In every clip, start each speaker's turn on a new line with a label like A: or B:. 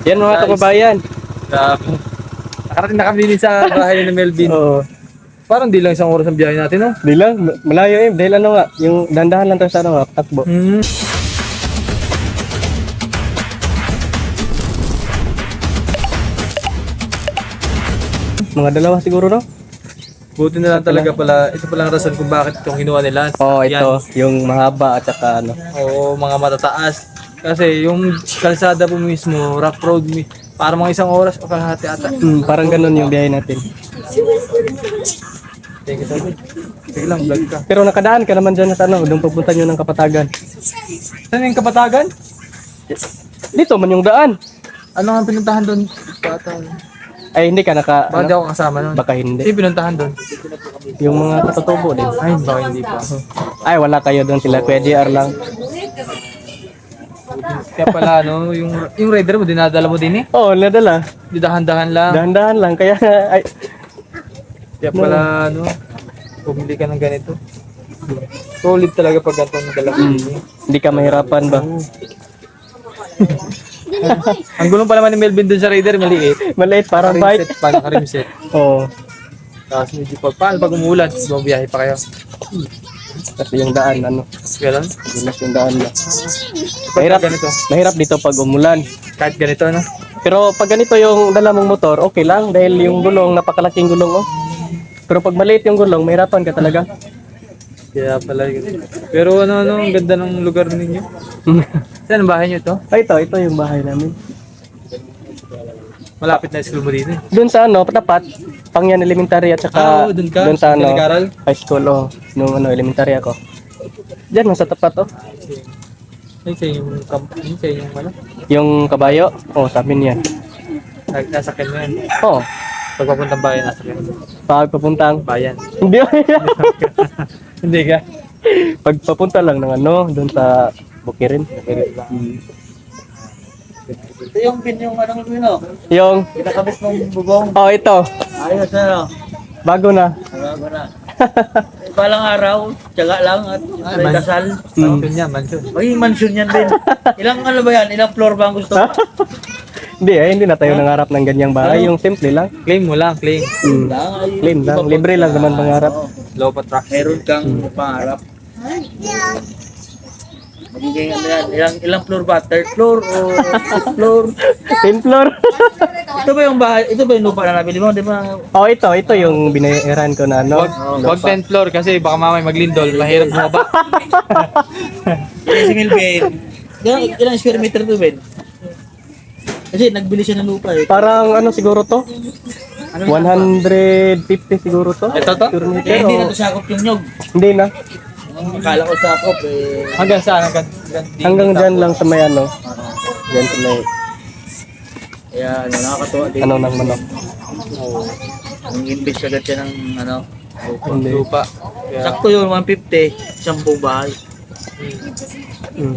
A: Yan mga kababayan.
B: Grabe. Nakarating na kami din sa bahay ni Melvin.
A: Oo.
B: Parang di lang isang oras ang biyahe natin, no?
A: Di lang, malayo eh. Dahil ano nga, yung dandahan lang tayo sa ano nga, takbo. Mga dalawa siguro, no?
B: Buti na lang talaga pala. Ito pala ang rason kung bakit itong kinuha nila.
A: Oo,
B: Yan.
A: ito. Yung mahaba at saka ano.
B: Oo, mga matataas. Kasi yung kalsada po mismo, rough road, parang mga isang oras o kalahati ata.
A: Parang ganun yung biyahe natin.
B: Thank you, Toby. Sige lang, vlog ka.
A: Pero nakadaan ka naman dyan sa ano, doon pupunta nyo ng Kapatagan.
B: Saan yung Kapatagan?
A: Dito man yung daan.
B: Ano nga pinuntahan doon? Kapatagan.
A: Ay, hindi ka naka,
B: Bakit di
A: ano,
B: ako kasama nun?
A: baka hindi.
B: Hindi pinuntahan doon.
A: Yung mga katutubo din.
B: Ay, baka hindi pa.
A: Ay, wala kayo doon sila. Kuya JR lang.
B: Kaya pala, no, yung rider mo, dinadala mo din eh.
A: Oo, nadala.
B: Di dahan-dahan lang.
A: Dahan-dahan lang. Kaya, ay,
B: Kaya pala, no, pumili ka ng ganito. Solid talaga pag ganito ng dala.
A: hindi ka mahirapan ba?
B: Ang gulong pa naman ni Melvin dun sa rider, maliit.
A: Maliit, parang bike.
B: Rimset, parang ka-rimset.
A: Oo.
B: Tapos medyo pag umulan, bumiyahe pa kayo.
A: Kasi yung daan, ano,
B: Ganon?
A: dulas yung daan na.
B: Mahirap ganito.
A: Mahirap dito pag umulan.
B: Kahit ganito, no?
A: Pero pag ganito yung dala mong motor, okay lang. Dahil yung gulong, napakalaking gulong, oh. Pero pag maliit yung gulong, mahirapan ka talaga.
B: Kaya pala yun. Pero ano, ang ganda ng lugar ninyo. Saan ang bahay nyo to?
A: Ay, ito yung bahay namin.
B: Malapit na school mo dito.
A: Doon sa ano, patapat, Pangyan Elementary at saka
B: Oo, dun ka?
A: doon sa ano,
B: Nag-aaral?
A: high school, oh. Nung ano, elementary ako. Diyan, sa tapat, oh.
B: Ay, sa inyong company, sa inyong ano?
A: Yung kabayo, oh, sabi niya.
B: Nasakyan mo yan.
A: Oh,
B: Pagpapuntang bayan, nasakyan mo.
A: pag papuntang,
B: Bayan.
A: hindi,
B: Hindi ka?
A: pag papunta lang ng ano, doon sa Bukirin.
C: Ito yung pin yung anong pino.
A: Yung,
C: Kinakabit mong bubong.
A: oh, ito,
C: Ayos na.
A: bago na.
C: Bago na. Balang araw, tiyaga lang at may dasal.
B: Mansion niya, mansion.
C: Maging mansion yan din. Ilang ano ba yan? Ilang floor ba ang gusto mo?
A: Hindi, hindi na tayo nangarap ng ganyang bahay. Yung simple lang.
B: Claim mo lang, claim.
C: Lang, ay,
A: Plain lang. Libre lang naman pangarap.
B: Low pa truck.
C: meron kang pangarap. Magiging ano yan? Ilang floor ba? Third floor o fifth floor?
A: 10 floor.
C: Ito ba yung bahay? Ito ba yung lupa na nabili mo? Di ba?
A: Oh, ito yung binayaran ko na ano.
B: Wag 10th floor kasi baka mamay maglindol, mahirap bumaba.
C: Yung si Milben. Ilang square meter to, Ben? Kasi nagbili siya ng lupa eh.
A: Parang ano siguro to? 150 siguro to.
B: Ito to?
A: Square meter,
C: Kaya hindi na
A: oh.
C: to sakop yung nyog.
A: Hindi na.
C: Akala ko sakop eh.
B: Hanggang saan?
A: Hanggang dyan lang sa may ano. Dyan sa may
C: Kaya ano, nakakatuwa din.
A: ano ng manok.
C: Ang invest agad siya ng ano.
A: Hindi.
B: Lupa. Kaya,
C: Sakto yun, 150. Isang buong bahay.
A: Mm.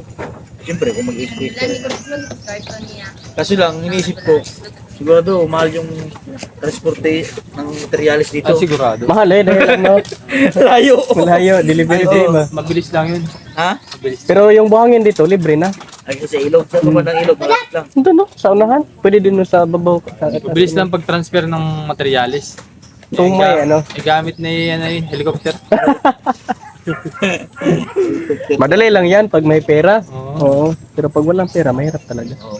C: Siyempre, kung mag-invest ka rin. Kaso lang, iniisip ko, sigurado, mahal yung transporte ng materialis dito.
B: sigurado.
A: Mahal eh dahil ano.
C: Layo.
A: Malayo, delivery day ba?
B: Mabilis lang yun.
C: Ha?
A: Pero yung buhangin dito, libre na.
C: Ay, sa ilog. Sa baba ng ilog, malapit lang.
A: Ito no, sa unahan. Pwede din no sa babaw.
B: Mabilis lang pag-transfer ng materialis.
A: Kung may ano.
B: Igamit na yung helicopter.
A: Madali lang yan pag may pera.
B: Oo.
A: Oo. Pero pag walang pera, mahirap talaga.
C: Oo.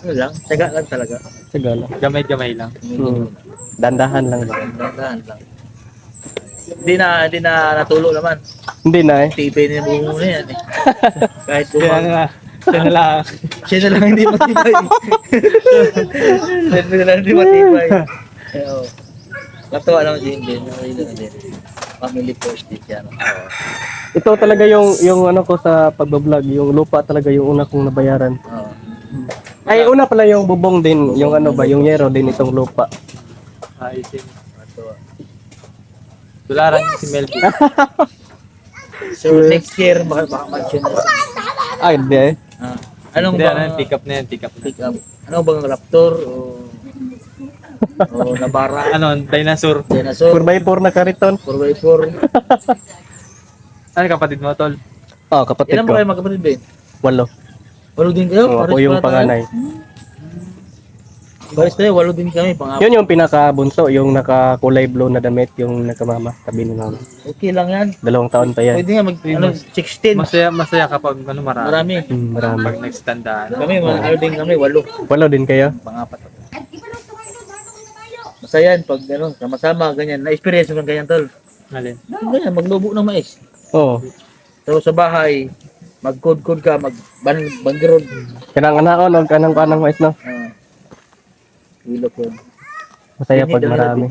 C: Ano lang, taga lang talaga.
A: Sagala.
B: Gamay-gamay lang.
A: Dandahan lang.
C: Dandahan lang. Hindi na natulo naman.
A: Hindi na eh.
C: Tibay na yung bumo na yan eh. Kahit
B: Kaya
C: bumang.
B: nga, siya na lang.
C: Siya na lang hindi matibay. Siya na lang hindi matibay. Oo. Katuwa naman si Indian. Family first din yan.
A: Ito talaga yung ano ko sa pagbablog, yung lupa talaga yung una kong nabayaran.
C: Oo.
A: Ay, una pala yung bubong din, yung ano ba, yung yero din itong lupa.
B: Ayusin.
C: Katuwa.
B: Tularan niyo si Melvin.
C: So next year, baka mansion na.
A: Ay, hindi eh.
C: Ah. Anong
B: Hindi,
C: bang
B: pick up na yan, pick up na.
C: pick up? Ano bang Raptor o Navara?
B: Ano, dinosaur.
C: Dinosaur?
A: 4x4 na kariton.
C: 4x4?
B: Ano kapatid mo, tol?
A: Oh, kapatid
C: Ilan
A: ko.
C: ba kayo magkapatid, Ben?
A: 8.
C: Walo din kayo?
A: Ako
C: Pares
A: yung
C: pala tayo?
A: panganay.
C: Balis tayo, 8 din kami, pang-apat.
A: Yun yung pinakabunso, yung nakakulay blue na damit, yung nagkamama, tabi ni mama.
C: Okay lang yan.
A: 2 taon pa yan.
C: Pwede nga ano, 16.
B: Masaya kapag ano, marami.
C: Marami.
A: Marami.
B: Pag nagstandaan.
C: Kami, ano din kami, 8.
A: 8 din kayo?
C: Pang-apat. Masaya yan pag ano, sama-sama, ganyan. Na-experience mo ng ganyan, tol.
B: Alin?
C: Ganyan, maglubo ng mais.
A: Oo.
C: So sa bahay, magkod-kod ka, magbanggerod.
A: Kanang anaon o kanang mais, no?
C: Ilok yun.
A: Masaya pag marami.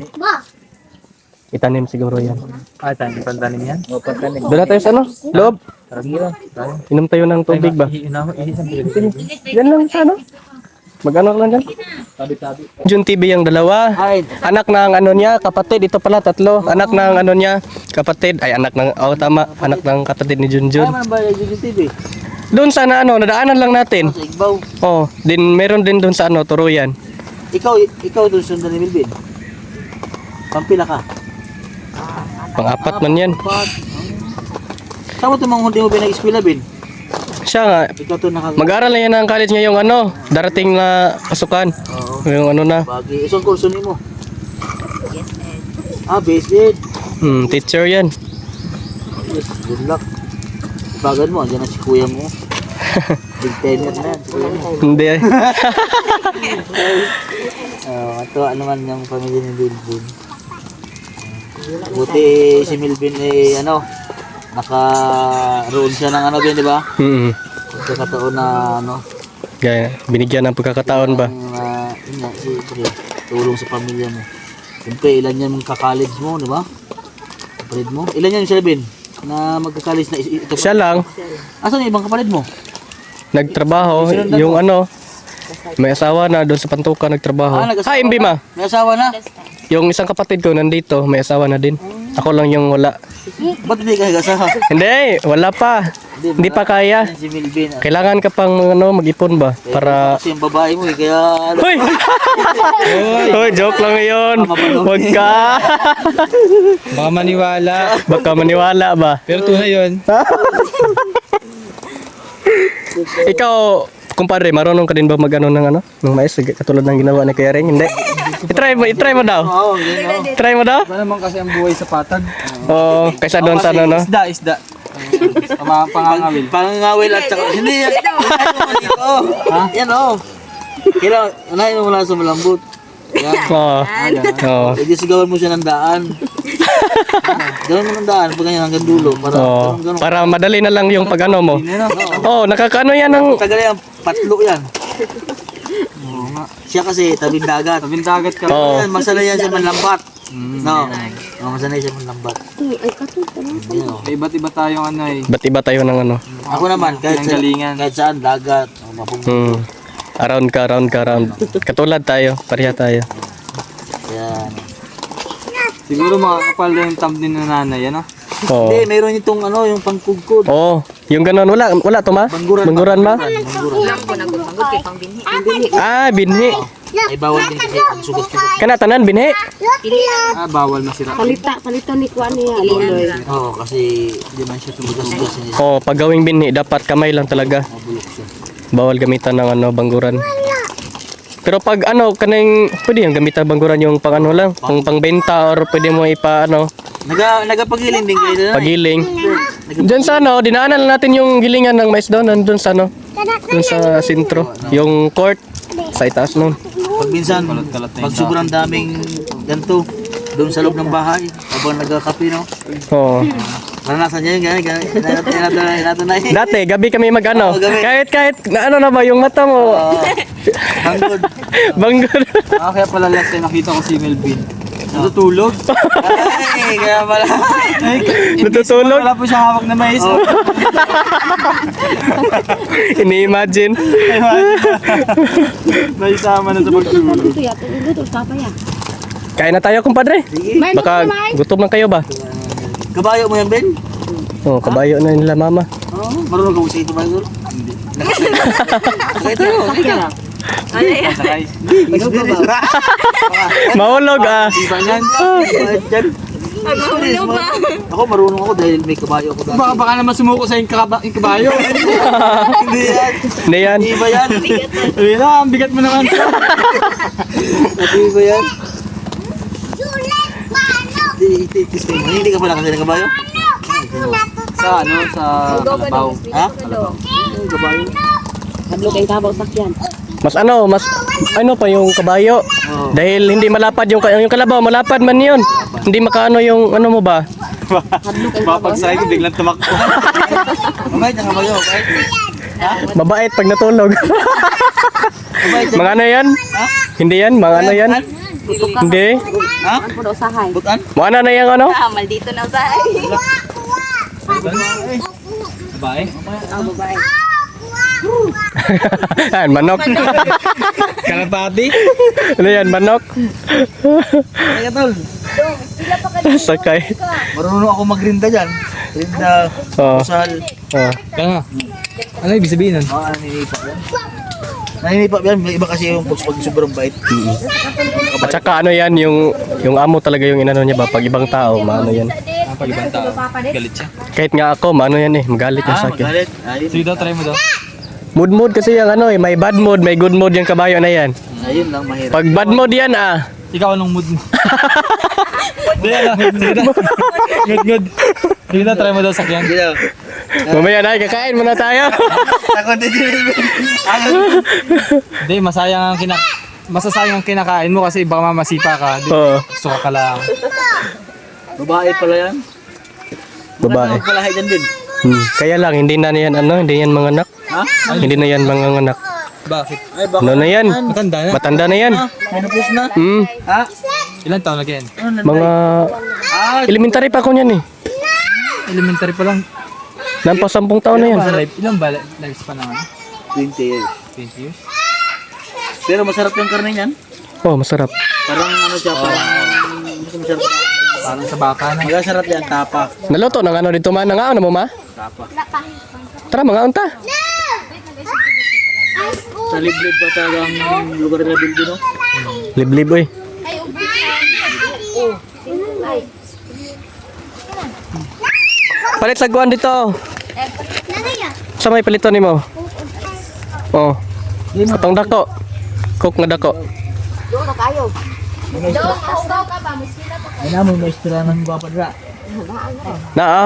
A: Itanim siguro yan.
B: Tayo, pantanim yan.
C: O, pagkanin.
A: Doon na tayo sa ano? Loob.
C: Sige lang.
A: Inom tayo ng tubig ba? Yan lang sa ano? Mag-ano lang dyan?
C: Tabi-tabi.
A: Jun TV yung dalawa.
C: Ay,
A: Anak ng ano niya, kapatid. Ito pala, 3. Anak ng ano niya, kapatid. Ay, anak ng, tama. Anak ng kapatid ni Junjun.
C: naman ba yung TV?
A: Doon sa ano, nadaanan lang natin.
C: Sa Igbaw.
A: Oh, din meron din doon sa ano, Turuyan.
C: Ikaw doon sundan ni Milvin. Pampila ka.
A: Pang-apat man yan.
C: Saan mo ito mga hindi mo pinag-eskwela, Bin?
A: Siya nga,
C: Ikaw ito
A: mag-aral na yan ng college ngayong ano, darating na pasukan.
C: Oo.
A: Yung ano na,
C: Bagi. Isang kurso ni mo? Base ed.
A: teacher yan.
C: Yes, good luck. Bagan mo, andyan na si kuya mo. Big timer na yan, si kuya mo.
A: Hindi.
C: Matuwa naman yung pamilya ni Milvin. Buti si Milvin naka-roon siya ng ano din, di ba? Pagkakataon na
A: Gaya, binigyan ng pagkakataon ba?
C: yun nga, siyempre, tulong sa pamilya mo. Siyempre, ilan yan mong kakalage mo, di ba? Kapatid mo. Ilan yan sila, Ben? Na magkakalage na ito.
A: Siya lang,
C: Asan yung ibang kapatid mo?
A: nagtrabaho, yung ano, may asawa na doon sa Pantukan nagtrabaho.
C: nag-asawa
A: Imbi ma,
C: May asawa na?
A: yung isang kapatid ko nandito, may asawa na din. Ako lang yung wala.
C: Ba't hindi ka nag-asawa?
A: Hindi, wala pa. Hindi pa kaya.
C: Si Milvin.
A: Kailangan ka pang mag-ipon ba? Para...
C: Kasi yung babae mo, kaya
A: Hoy! Hoy, joke lang yun. Huwag ka.
B: Baka maniwala.
A: Baka maniwala ba?
B: Pero tunay yun.
A: Ikaw, kumpare, marunong ka din ba mag-ano ng ano? Ng mais, katulad ng ginawa ni Kuya Ring? Hindi. I-try mo daw.
C: Oo, yun.
A: Try mo daw?
B: Ba naman kasi ang buhay sa patag?
A: Oo, kaysa doon sa ano, no?
B: Isda. Pangangawil.
C: Pangangawil at saka, hindi yan. Yan o. Kailangan, unahin mo mula sa malambot. Yan.
A: Oo. Oo.
C: Hindi sigawan mo siya ng daan. Gawin mo ng daan pag ganyan hanggang dulo. Para,
A: Oo.
C: ganun.
A: Para madali na lang yung pag-ano mo. Oo, nakakaano yan ng...
C: Tagal yan, patlo yan. Oo nga. Siya kasi tabing dagat.
B: Tabing dagat ka.
A: Oo.
C: Yan, masanay yan sa manlambat. No. Masanay siya manlambat. Yan, o.
B: May iba't iba tayong ano eh.
A: Ba't iba tayo ng ano?
C: Ako naman,
B: Ang galingan.
C: kahit saan, dagat.
A: Around ka. Katulad tayo, pareha tayo.
C: Yan.
B: Siguro makakapal na yung thumb din ng nanay, ano?
A: Oo.
C: Hindi, mayroon itong ano, yung pangkugkod.
A: Oo. Yung ganun, wala to ma? Bangguran ma? Ah, binhi.
C: Ay, bawal din kasi ang sugat-sugat.
A: Kana tanan, binhi.
B: Bawal masira.
D: Palitan ni Kuan niya. Loloy.
C: Oo, kasi hindi man siya tumugas-gas niya.
A: Oo, pag gawing binhi, dapat kamay lang talaga.
C: Mabulok siya.
A: Bawal gamitan ng ano, bangguran. Pero pag ano, kanang pwede yung gamitan bangguran yung pang ano lang, pang pangbenta or pwede mo ipa ano,
C: Nagapagiling din kayo doon.
A: pagiling. Diyan sa ano, dinaanan lang natin yung gilingan ng mais doon, nandun sa ano, doon sa sentro, yung court, sa itaas nun.
C: Pag minsan, pag sobrang daming ganito, doon sa loob ng bahay, habang nagkakape, no?
A: Oo.
C: Naranasan niya yun, gano'n. Inatunay.
A: Dati, gabi kami mag-ano,
C: Oo, gabi.
A: kahit, na ano na ba, yung mata mo,
C: Hangod.
A: banggol.
B: Kaya pala last time nakita ko si Melvin. Natutulog.
C: Ay, kaya pala.
A: Natutulog?
B: Wala po siyang hawak na mais.
A: Ini-imagine.
B: May sama na sa pagtulog.
D: Ito ya, ito papaya.
A: Kain na tayo, kumpadre. Baka gutom na kayo ba?
C: Kabayo mo yan, Ben?
A: Oh, kabayo na nila mama.
C: Oo, marunong ka mo sa ito, Bayo? Hindi. Nakita mo, ikaw.
A: Mahulog ah.
C: Iba niyan. Dyan. Ano ba? Ako marunong ako dahil may kabayo ako dati.
B: Baka naman sumuko sa yung kabayo.
C: Hindi yan.
A: Hindi yan.
C: Hindi ba yan?
B: Sabi na, ang bigat mo naman.
C: Hindi ba yan? Testing mo. Hindi ka pala kasi ng kabayo?
B: Sa ano, sa kalabaw.
C: Ha?
B: Kabayo.
D: Hadlo kay kabaw sakyan.
A: Mas ano pa yung kabayo.
C: Oo.
A: Dahil hindi malapad yung kalabaw, malapad man yun. Hindi makaano yung ano mo ba?
D: Hadlo kay kabaw.
B: Papagsay ko, biglang tumakbo.
C: Mabait ang kabayo.
A: Mabait pag natulog.
C: Mabait ang
A: Mga ano yan? Hindi yan, mga ano yan? Hindi.
C: Ha?
D: Ano daw sahay?
C: Butan?
A: Mga ano na yung ano?
D: Maldito na usahay.
B: Babae?
D: Ang babae.
A: Yan, manok.
B: Kalapati?
A: Ano yan, manok?
C: Ay, tol.
A: Sakay.
C: Marunong ako magrinda dyan. Rinda,
A: Oh.
C: usal.
A: Oh.
B: Kaya nga. Ano ibig sabihin nun?
C: Mga naninipap yan. Naninipap yan. May iba kasi yung pag sobrang bait.
A: At saka ano yan, yung amo talaga yung inano niya ba? Pag ibang tao, maano yan.
B: Pag ibang tao, galit siya.
A: Kahit nga ako, maano yan eh, magalit na sa akin.
C: Magalit. Ayun.
B: Sige daw, try mo daw.
A: Mood kasi yung ano eh, may bad mood, may good mood yung kabayo na yan.
C: Ayun lang, mahirap.
A: Pag bad mood yan
B: Ikaw anong mood mo? Hindi, sige na. Good. Sige na, try mo daw sakyan.
C: Hindi daw.
A: mamaya na, kakain muna tayo.
C: Takot din yun.
B: Hindi, masasayang ang kinakain mo kasi baka mamasipa ka. Di,
A: Oo.
B: suka ka lang.
C: Babae pala yan.
A: Babae.
C: Palahay dyan din.
A: Kaya lang, hindi na yan ano, hindi yan mga anak.
C: Ha?
A: Hindi na yan mga anak.
B: Bakit?
C: Ay, baka.
A: Ano na yan?
B: Matanda na.
A: Matanda na yan.
C: Menopause na. Ha?
B: Ilan taon na yan?
A: Mga elementary pa ako niyan eh.
B: Elementary pa lang.
A: Nampa 10 taon na yan.
B: Ilan ba lives pa naman?
C: 20 years.
B: 20 years?
C: Pero masarap yung karne niyan.
A: Oh, masarap.
C: Parang ano siya, parang masarap.
B: Parang sa baka na.
C: Magasarap yan, tapa.
A: Naluto ng ano dito man, nangaon na mo ma?
C: Tapa.
A: Tara, mga unta.
C: Sa liblib ba talagang lugar na bildo, no?
A: Liblib oy. Palit sagwan dito. Sa may palito nimo. Oh. Katong dako. Cook na dako.
D: Doon kayo.
C: Ay naman, may istura ng guwapadra.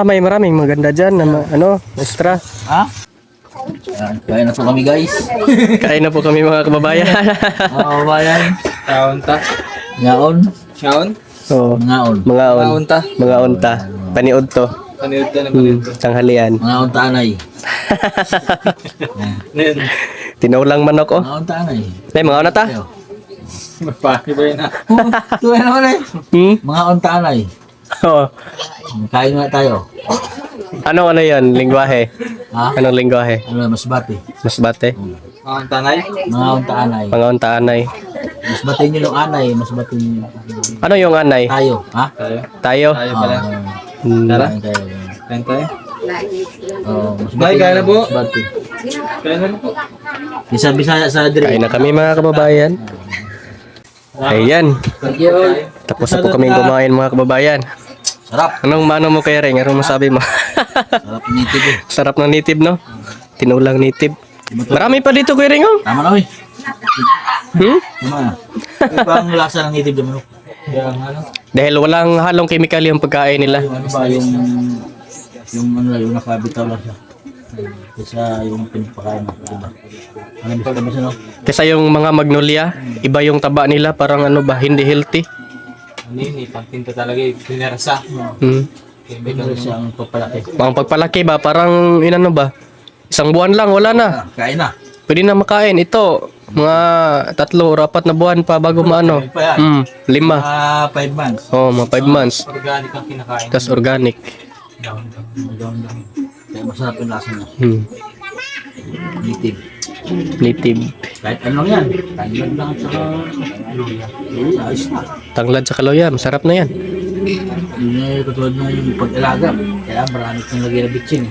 A: May maraming maganda dyan na ano, extra.
C: Ha? Kaya na po kami, guys.
A: Kain na po kami mga kababayan.
C: Oo, bayan.
B: Taon ta.
C: Ngaon.
B: Shaon?
A: Oo.
C: Ngaon.
A: Mga
B: Mga unta.
A: Mga unta. Paniod to.
B: Paniod ka na paniod to.
A: Tanghalian.
C: Ngaon tanay.
B: Ngayon.
A: Tinulang manok oh.
C: Ngaon tanay.
A: Nay, mga una ta.
B: Magpaki ba yun na?
C: Tuwa naman eh. Mga ontanay.
A: Oh.
C: Kain na tayo.
A: Ano yan? Lingwahe.
C: Ha?
A: Anong lingwahe?
C: Ano, masbate.
A: Masbate?
B: Ang tanay?
C: Mga ontanay.
A: Mga unta anay.
C: Masbate nyo yung anay. Masbate nyo.
A: Ano yung anay?
C: Tayo. Ha?
B: Tayo.
A: Tayo?
B: Tayo pala.
A: Tara.
C: Kain tayo.
B: Kain tayo.
C: Oo,
B: Nay, kain na po.
C: Masbate.
B: Kain na po.
C: Bisaya sa dire.
A: Kain na kami mga kababayan. Ayan.
C: Thank you.
A: Tapos na po kaming kumain mga kababayan.
C: Sarap.
A: Anong mano mo kay Reng? Anong masabi mo?
C: Sarap native eh.
A: Sarap ng native, no? Tinulang native. Marami pa dito kay Reng, oh.
C: Tama na, oy. Tama na. Parang lasa ng native naman.
B: Yung ano?
A: Dahil walang halong chemical yung pagkain nila.
C: Ano ba yung ano lang, yung nakabitaw lang siya. Kesa yung pinapakain mo, diba? Ano ba tabi siya, no?
A: Kesa yung mga magnolia, iba yung taba nila, parang ano ba, hindi healthy.
B: Ano yun eh, pagtinta talaga eh, pinerasa.
C: Ano siya ang papalaki.
A: Mga pagpalaki ba, parang inano ba, isang buwan lang, wala na.
C: Kain na.
A: Pwede na makain. Ito, mga 3 o 4 na buwan pa bago maano. 5.
C: 5 months.
A: Oh, mga 5 months.
B: Organic ang kinakain.
A: Tapos organic.
C: Kaya masarap yung lasa niya. Native.
A: Native.
C: Kahit ano yan. Tanglad lang at saka luya. Ayos na.
A: Tanglad sa kaloya, masarap na yan.
C: Yun eh, katulad ng pag-ilaga. Kaya marami kang lagay na bitchin.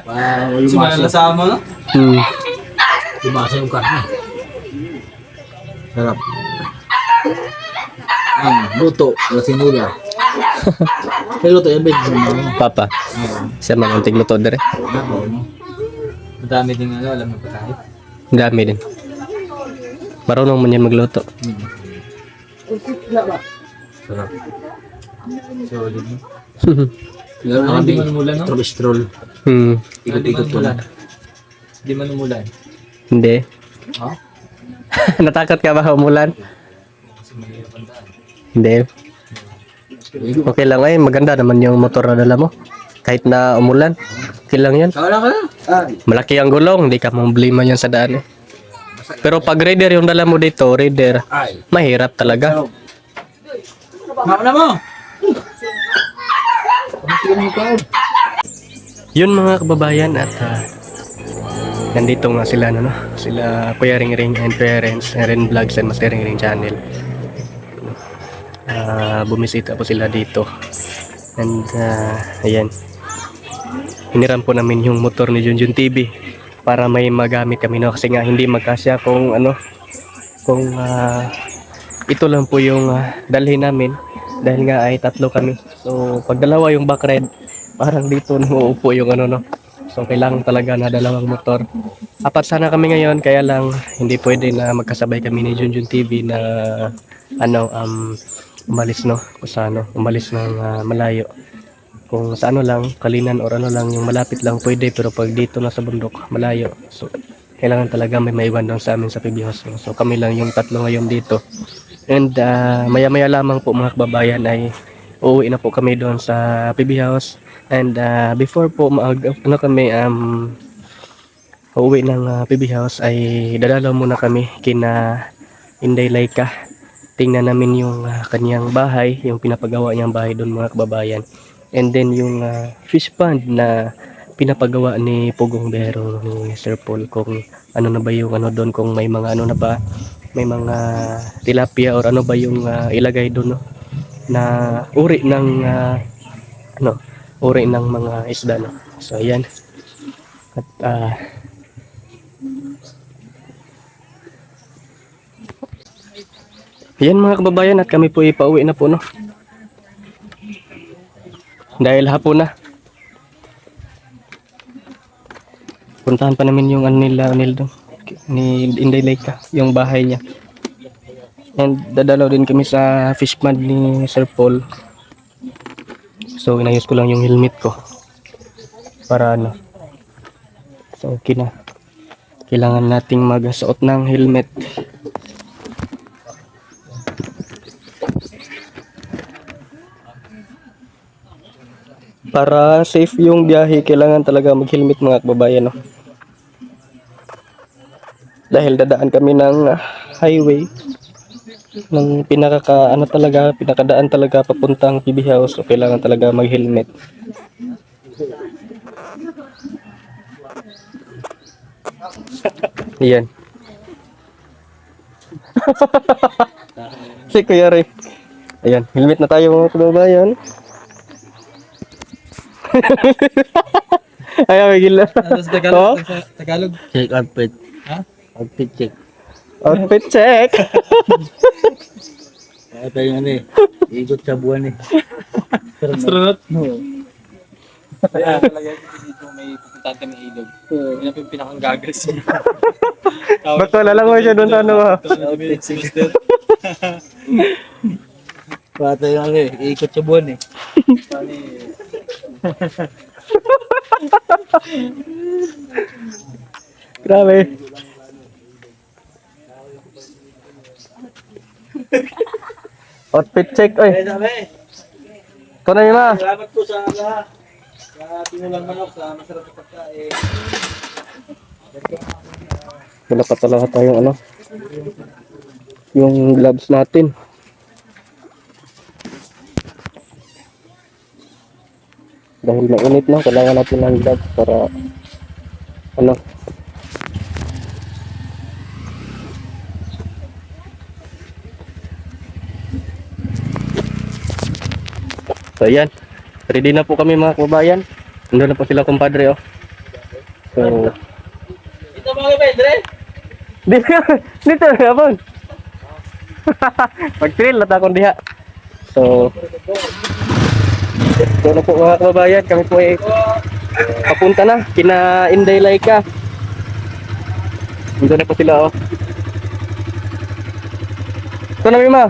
C: Para
B: Sumala sa mo, no?
C: lumasa yung karne. Sarap. Luto. Lasinula. Pero to yan, Ben.
A: Papa. Siya man ang tigluto dire.
B: Madami din alam mo pa tayo.
A: Ang dami din. Marunong man yan magluto.
B: Sarap. Solid mo.
C: Meron na
B: Hindi
C: kami.
B: manumulan, no?
C: Stroll. Ikot-ikot ko lang.
B: Hindi manumulan.
A: Hindi.
B: Ha?
A: Natakot ka ba umulan? Hindi. Okay lang ay maganda naman yung motor na dala mo. Kahit na umulan. Okay lang yan.
C: Kala ka na?
A: Malaki ang gulong, hindi ka problema yan sa daan eh. Pero pag raider yung dala mo dito, raider,
C: Ay.
A: mahirap talaga.
C: Mauna mo!
A: Yun mga kababayan at nandito nga sila no, sila Kuya Ring Ring and parents, Ren Vlogs and Master Ring Ring channel. Bumisita po sila dito. And ayan. Hiniram po namin yung motor ni Junjun TV para may magamit kami no kasi nga hindi magkasya kung ano kung ito lang po yung dalhin namin dahil nga ay tatlo kami. So pag dalawa yung back ride parang dito nauupo yung ano no. So kailangan talaga na dalawang motor. Apat sana kami ngayon kaya lang hindi pwede na magkasabay kami ni Junjun TV na ano umalis no kung sa ano umalis ng malayo. Kung sa ano lang, Kalinan or ano lang, yung malapit lang pwede pero pag dito na sa bundok, malayo. So, kailangan talaga may maiwan doon sa amin sa PB House. So, kami lang yung tatlo ngayon dito. And maya-maya lamang po mga kababayan ay uuwi na po kami doon sa PB House. And before po ano kami uuwi ng PB House ay dadalaw muna kami kina Inday Laika. Tingnan namin yung kanyang bahay, yung pinapagawa niyang bahay doon mga kababayan. And then yung fish pond na pinapagawa ni Pugong Bero ni Sir Paul kung ano na ba yung ano doon kung may mga ano na ba may mga tilapia or ano ba yung ilagay doon no na uri ng uri ng mga isda no. So ayan. At yan mga kababayan at kami po ipauwi na po no. Dahil hapon na. Puntahan pa namin yung ano nila doon. Ni Inday Laika, yung bahay niya. And dadalaw din kami sa fish pond ni Sir Paul. So inayos ko lang yung helmet ko. Para ano. So okay na. Kailangan nating magsuot ng helmet. Para safe yung biyahe, kailangan talaga mag-helmet mga kababayan no? Dahil dadaan kami ng highway ng pinakadaan talaga papuntang PB House, so kailangan talaga mag-helmet. Yan. Si Kuya Ray. Ayan, helmet na tayo mga kababayan. Ayaw, may gila.
B: Tapos Tagalog. Tagalog.
C: Check outfit.
B: Ha?
C: Outfit check.
A: Outfit check.
C: Kaya tayo ano eh. Ikot sa buwan eh.
B: Astronaut? Oo. Kaya talaga dito may pupuntahan kami ilog. Yun ang pinakang gagas niya.
A: Ba't wala lang mo siya doon sa ano?
C: Kaya tayo ano eh. Ikot sa buwan eh.
A: Grabe. Outfit check, oy. Ito na yun na.
C: Salamat po sa tinulang manok sa masarap na pagkain.
A: Wala pa talaga tayong ano. Yung gloves natin. Dahil mainit na, kailangan natin ng gloves para ano. So ayan, ready na po kami mga kababayan. Nandun na po sila kumpadre oh. So
C: Ito mga kapedre.
A: dito na po. Pag-trail na akong diha. So Ito na po mga kababayan, kami po ay papunta na, kina Inday Laika. Dito na po sila oh. Ito na Mima.